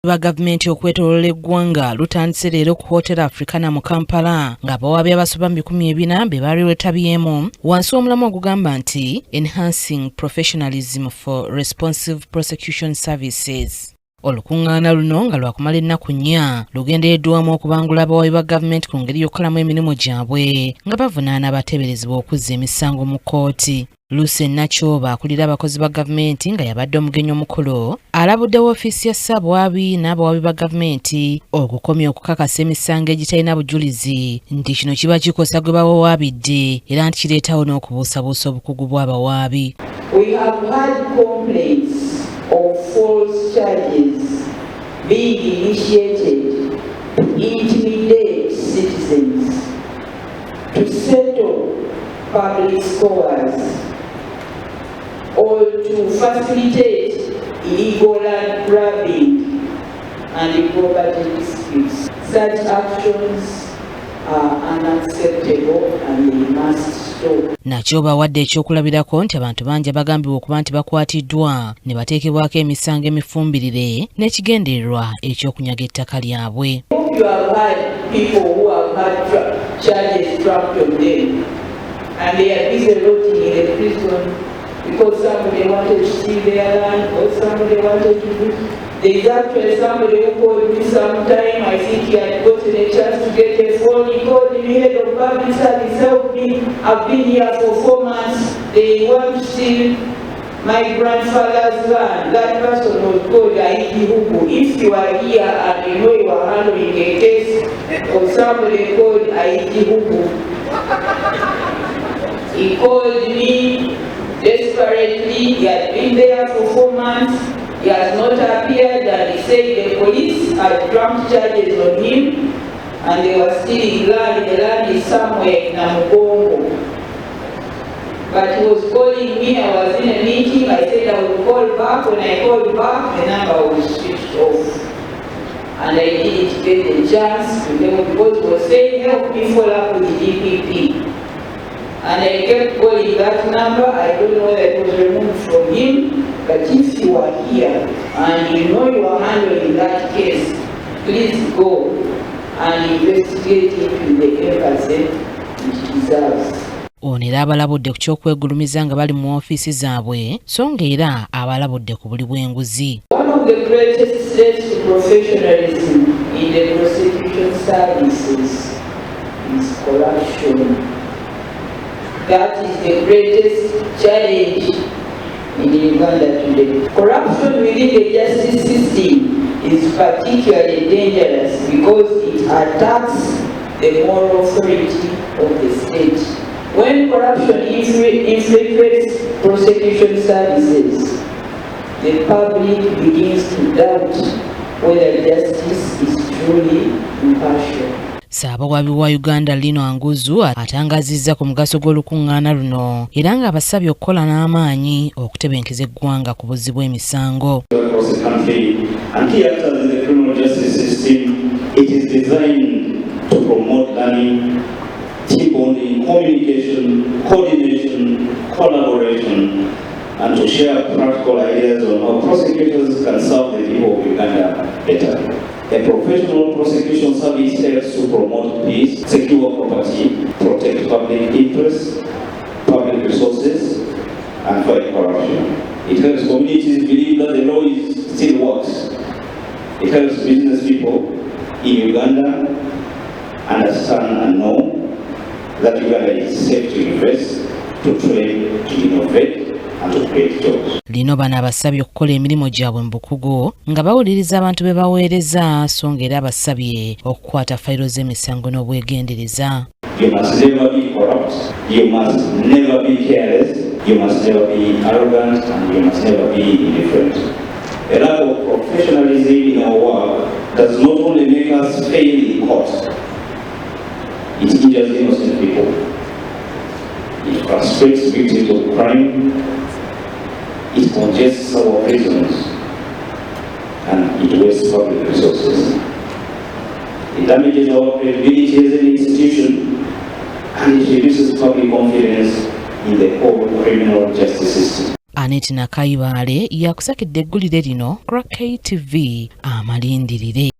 Ba gavumenti okwetooloola eggwanga lutandise leero ku Hotel Africana mu Kampala ng'abawaabi abasoba 400 be baali lwetabyemu wansi w'omulamwa ogugamba nti Enhancing Professionalism for Responsive Prosecution Services. Olukungaana luno nga lwakumala ennaku nnya lugendereddwamu okubangula abawaabi ba gavumenti ku ngeri y'okukolamu emirimu gyabwe nga bavunaana abateeberezebwa okuzza emisango mu kkooti. Lucy Nakyobe akulira abakozi ba gavumenti nga yabadde omugenyi omukulu alabudde woofiisi ya Ssabwaabi n'abawaabi ba gavumenti okukomya okukakasa emisango egitalina bujulizi nti kino kiba kikosa gwe bawawaabidde era nti kireetawo n'okubuusabuusa obukugu bw'abawaabi. We have had complaints of false charges being initiated to intimidate citizens, to settle public scores, or to facilitate illegal land grabbing and property disputes. Such actions are unacceptable and they must stop. Nakyobe awadde ekyokulabirako nti abantu bangi abagambibwa okuba nti bakwatiddwa ne bateekebwako emisango emifumbirire n'ekigendererwa ekyokunyaga ettaka lyabwe. You have had people who have had charges dropped on them and they are busy rotting in the prison because somebody wanted to steal their land or somebody wanted to do. There is actually somebody who called me sometime. I think he had gotten a chance to get a phone. He called me, head of public service, help me. I've been here for 4 months. They want to steal my grandfather's land. That person was called Aiki Hubu. If you are here and you know you are handling a case of somebody called Aiki Hubu, he called me desperately. He had been there for 4 months. He has not appeared, and he said the police had dropped charges on him and they were stealing land. The land is somewhere in Namugongo. But he was calling me. I was in a meeting. I said I would call back. When I called back, the number was switched off. And I didn't get the chance to know because he was saying, help me follow up with the DPP. And I kept calling that number. I don't know whether it was removed from him. But if you are here and you know you are handling that case, please go and investigate it with the emphasis it deserves. Ono era abalabudde ku ky'okwegulumiza nga bali mu ofiisi zaabwe so ng'era abalabudde ku buli bw'enguzi. One of the greatest threats to professionalism in the prosecution services is corruption. That is the greatest challenge in Uganda today. Corruption within the justice system is particularly dangerous because it attacks the moral authority of the state. When corruption infiltrates prosecution services, the public begins to doubt whether justice is truly impartial. Saabawaabi wa Uganda Lino Anguzu atangazizza ku mugaso gw'olukungaana luno era nga abasabye okukola n'amaanyi okutebenkeza eggwanga ku buzzi bw'emisango. Team bonding, communication, coordination, collaboration, and to share practical ideas on how prosecutors can serve the people of Uganda better. A professional prosecution service helps to promote peace, secure property, protect public interests, public resources, and fight corruption. It helps communities believe that the law still works. It helps business people in Uganda understand and know that Uganda is safe to invest, to trade, to innovate, and to create jobs. Lino bano abasabye okukola emirimu gyabwe mu bukugu nga bawuliriza abantu be baweereza so ng'era abasabye okukwata fayiro z'emisango n'obwegendereza. You must never be corrupt, you must never be careless, you must never be arrogant, and you must never be indifferent. A lack of professionalism in our work does not only make us fail in court, it injures innocent people. It frustrates victims of crime. It congests our prisons. And it wastes public resources. It damages our credibility as an institution. And it reduces public confidence in the whole criminal justice system. Aneti Nakaibaale yakusakidde eggulire lino Crack TV amalindirire.